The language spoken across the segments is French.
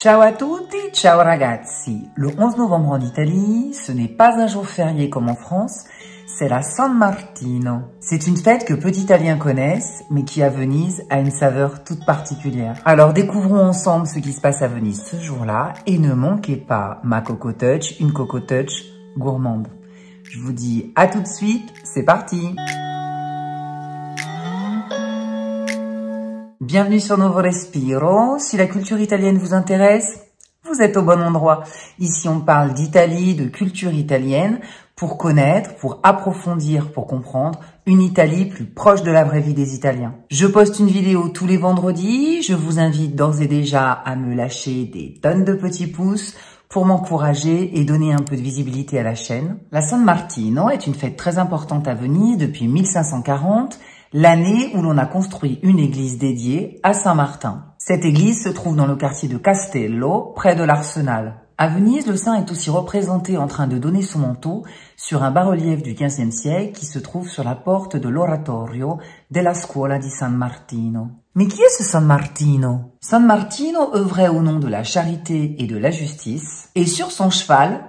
Ciao à tutti, ciao ragazzi. Le 11 novembre en Italie, ce n'est pas un jour férié comme en France, c'est la San Martino. C'est une fête que peu d'Italiens connaissent, mais qui à Venise a une saveur toute particulière. Alors découvrons ensemble ce qui se passe à Venise ce jour-là et ne manquez pas ma Coco Touch, une Coco Touch gourmande. Je vous dis à tout de suite, c'est parti! Bienvenue sur Nuovo Respiro. Si la culture italienne vous intéresse, vous êtes au bon endroit. Ici, on parle d'Italie, de culture italienne, pour connaître, pour approfondir, pour comprendre une Italie plus proche de la vraie vie des Italiens. Je poste une vidéo tous les vendredis. Je vous invite d'ores et déjà à me lâcher des tonnes de petits pouces pour m'encourager et donner un peu de visibilité à la chaîne. La San Martino est une fête très importante à Venise depuis 1540, l'année où l'on a construit une église dédiée à Saint-Martin. Cette église se trouve dans le quartier de Castello, près de l'Arsenal. À Venise, le saint est aussi représenté en train de donner son manteau sur un bas-relief du XVe siècle qui se trouve sur la porte de l'oratorio della Scuola di San Martino. Mais qui est ce San Martino? San Martino œuvrait au nom de la charité et de la justice, et sur son cheval,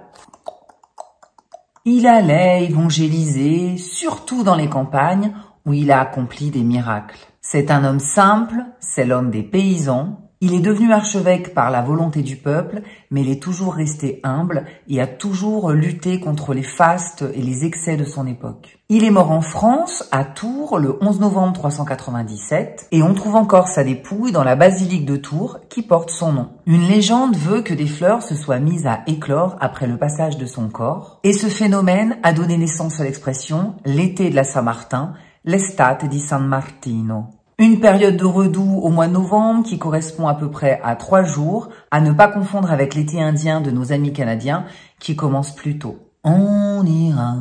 il allait évangéliser, surtout dans les campagnes, où il a accompli des miracles. C'est un homme simple, c'est l'homme des paysans. Il est devenu archevêque par la volonté du peuple, mais il est toujours resté humble et a toujours lutté contre les fastes et les excès de son époque. Il est mort en France, à Tours, le 11 novembre 397, et on trouve encore sa dépouille dans la basilique de Tours qui porte son nom. Une légende veut que des fleurs se soient mises à éclore après le passage de son corps, et ce phénomène a donné naissance à l'expression « l'été de la Saint-Martin », l'estate di San Martino. Une période de redoux au mois de novembre qui correspond à peu près à 3 jours, à ne pas confondre avec l'été indien de nos amis canadiens qui commence plus tôt. On ira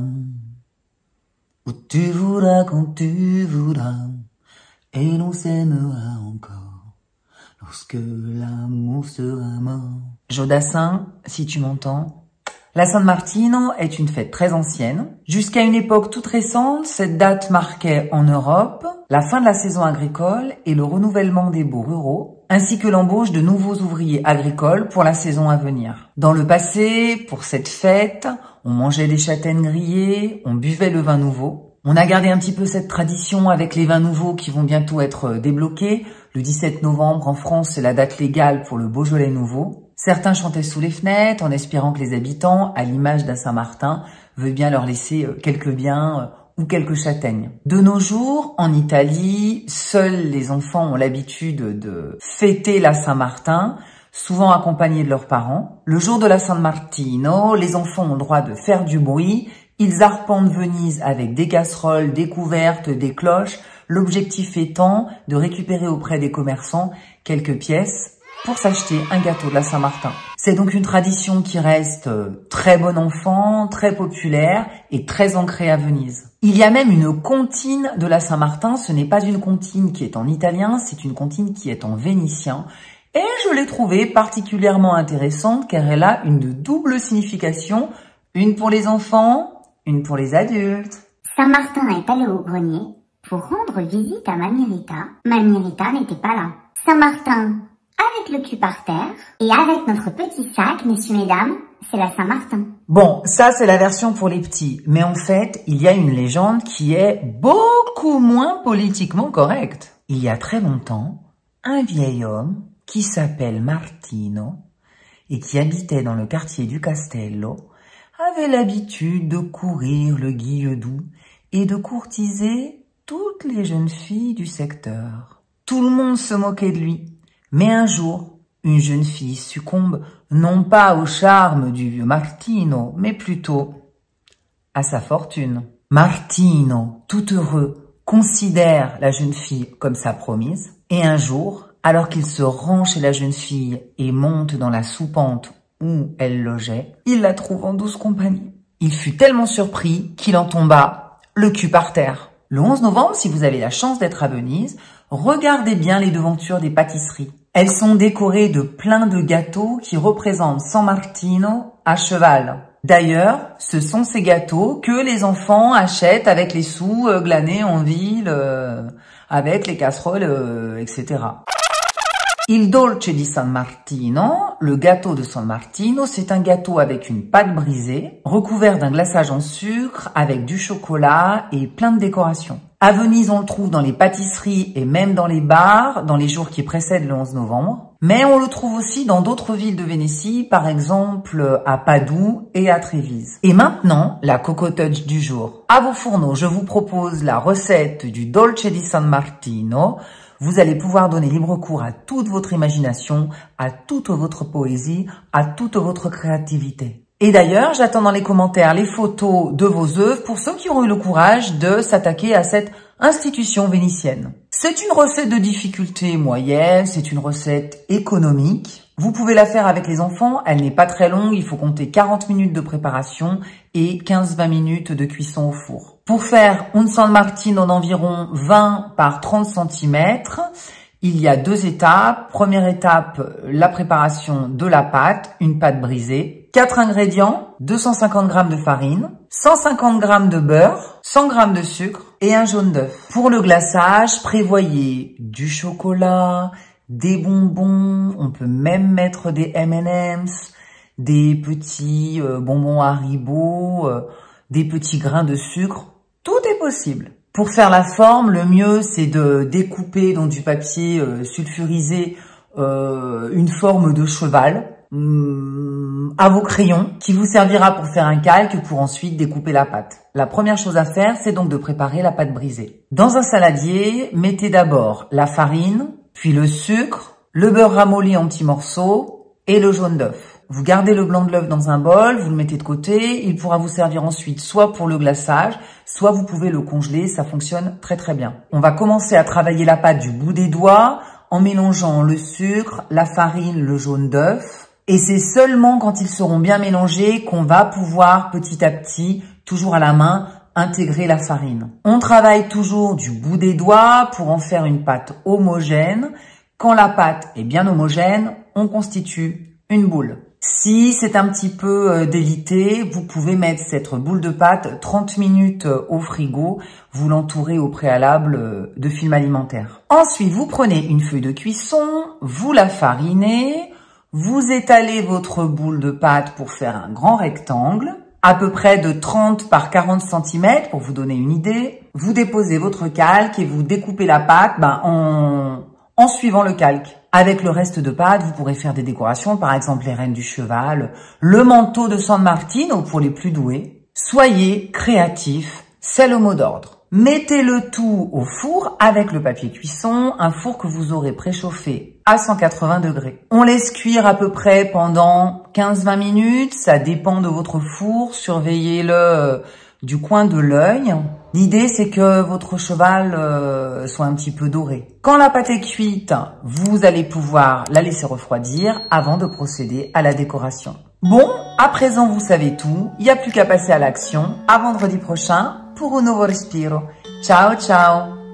où tu voudras quand tu voudras et l'on s'aimera encore lorsque l'amour sera mort. Jodassin, si tu m'entends. La San Martino est une fête très ancienne. Jusqu'à une époque toute récente, cette date marquait en Europe la fin de la saison agricole et le renouvellement des baux ruraux, ainsi que l'embauche de nouveaux ouvriers agricoles pour la saison à venir. Dans le passé, pour cette fête, on mangeait des châtaignes grillées, on buvait le vin nouveau. On a gardé un petit peu cette tradition avec les vins nouveaux qui vont bientôt être débloqués. Le 17 novembre en France, c'est la date légale pour le Beaujolais nouveau. Certains chantaient sous les fenêtres en espérant que les habitants, à l'image d'un Saint-Martin, veuillent bien leur laisser quelques biens ou quelques châtaignes. De nos jours, en Italie, seuls les enfants ont l'habitude de fêter la Saint-Martin, souvent accompagnés de leurs parents. Le jour de la San Martino, les enfants ont le droit de faire du bruit. Ils arpentent Venise avec des casseroles, des couvertes, des cloches. L'objectif étant de récupérer auprès des commerçants quelques pièces pour s'acheter un gâteau de la Saint-Martin. C'est donc une tradition qui reste très bon enfant, très populaire et très ancrée à Venise. Il y a même une comptine de la Saint-Martin. Ce n'est pas une comptine qui est en italien, c'est une comptine qui est en vénitien. Et je l'ai trouvée particulièrement intéressante car elle a une double signification, une pour les enfants, une pour les adultes. Saint-Martin est allé au grenier pour rendre visite à Mamie Rita. Mamie Rita n'était pas là. Saint-Martin avec le cul par terre et avec notre petit sac, messieurs, mesdames, c'est la Saint-Martin. Bon, ça c'est la version pour les petits, mais en fait, il y a une légende qui est beaucoup moins politiquement correcte. Il y a très longtemps, un vieil homme qui s'appelle Martino et qui habitait dans le quartier du Castello avait l'habitude de courir le guilledou et de courtiser toutes les jeunes filles du secteur. Tout le monde se moquait de lui. Mais un jour, une jeune fille succombe non pas au charme du vieux Martino, mais plutôt à sa fortune. Martino, tout heureux, considère la jeune fille comme sa promise. Et un jour, alors qu'il se rend chez la jeune fille et monte dans la soupente où elle logeait, il la trouve en douce compagnie. Il fut tellement surpris qu'il en tomba le cul par terre. Le 11 novembre, si vous avez la chance d'être à Venise, regardez bien les devantures des pâtisseries. Elles sont décorées de plein de gâteaux qui représentent San Martino à cheval. D'ailleurs, ce sont ces gâteaux que les enfants achètent avec les sous glanés en ville, avec les casseroles, etc. Il dolce di San Martino, le gâteau de San Martino, c'est un gâteau avec une pâte brisée, recouvert d'un glaçage en sucre, avec du chocolat et plein de décorations. À Venise, on le trouve dans les pâtisseries et même dans les bars, dans les jours qui précèdent le 11 novembre. Mais on le trouve aussi dans d'autres villes de Vénétie, par exemple à Padoue et à Trévise. Et maintenant, la Coco Touch du jour. À vos fourneaux, je vous propose la recette du Dolce di San Martino. Vous allez pouvoir donner libre cours à toute votre imagination, à toute votre poésie, à toute votre créativité. Et d'ailleurs, j'attends dans les commentaires les photos de vos œuvres pour ceux qui auront eu le courage de s'attaquer à cette institution vénitienne. C'est une recette de difficulté moyenne, c'est une recette économique. Vous pouvez la faire avec les enfants, elle n'est pas très longue, il faut compter 40 minutes de préparation et 15-20 minutes de cuisson au four. Pour faire un San Martino d'environ 20 par 30 cm, il y a 2 étapes. Première étape, la préparation de la pâte, une pâte brisée. 4 ingrédients, 250 g de farine, 150 g de beurre, 100 g de sucre et un jaune d'œuf. Pour le glaçage, prévoyez du chocolat, des bonbons, on peut même mettre des M&M's, des petits bonbons Haribo, des petits grains de sucre. Tout est possible. Pour faire la forme, le mieux c'est de découper dans du papier sulfurisé une forme de cheval à vos crayons qui vous servira pour faire un calque pour ensuite découper la pâte. La première chose à faire, c'est donc de préparer la pâte brisée. Dans un saladier, mettez d'abord la farine, puis le sucre, le beurre ramolli en petits morceaux et le jaune d'œuf. Vous gardez le blanc de l'œuf dans un bol, vous le mettez de côté, il pourra vous servir ensuite soit pour le glaçage, soit vous pouvez le congeler, ça fonctionne très très bien. On va commencer à travailler la pâte du bout des doigts en mélangeant le sucre, la farine, le jaune d'œuf. Et c'est seulement quand ils seront bien mélangés qu'on va pouvoir petit à petit, toujours à la main, intégrer la farine. On travaille toujours du bout des doigts pour en faire une pâte homogène. Quand la pâte est bien homogène, on constitue une boule. Si c'est un petit peu délité, vous pouvez mettre cette boule de pâte 30 minutes au frigo. Vous l'entourez au préalable de film alimentaire. Ensuite, vous prenez une feuille de cuisson, vous la farinez, vous étalez votre boule de pâte pour faire un grand rectangle, à peu près de 30 par 40 cm pour vous donner une idée. Vous déposez votre calque et vous découpez la pâte en suivant le calque. Avec le reste de pâte, vous pourrez faire des décorations, par exemple les rênes du cheval, le manteau de San Martino pour les plus doués. Soyez créatifs, c'est le mot d'ordre. Mettez le tout au four avec le papier cuisson, un four que vous aurez préchauffé à 180 degrés. On laisse cuire à peu près pendant 15-20 minutes, ça dépend de votre four, surveillez-le du coin de l'œil. L'idée, c'est que votre cheval soit un petit peu doré. Quand la pâte est cuite, vous allez pouvoir la laisser refroidir avant de procéder à la décoration. Bon, à présent, vous savez tout. Il n'y a plus qu'à passer à l'action. À vendredi prochain pour un nouveau respiro. Ciao, ciao!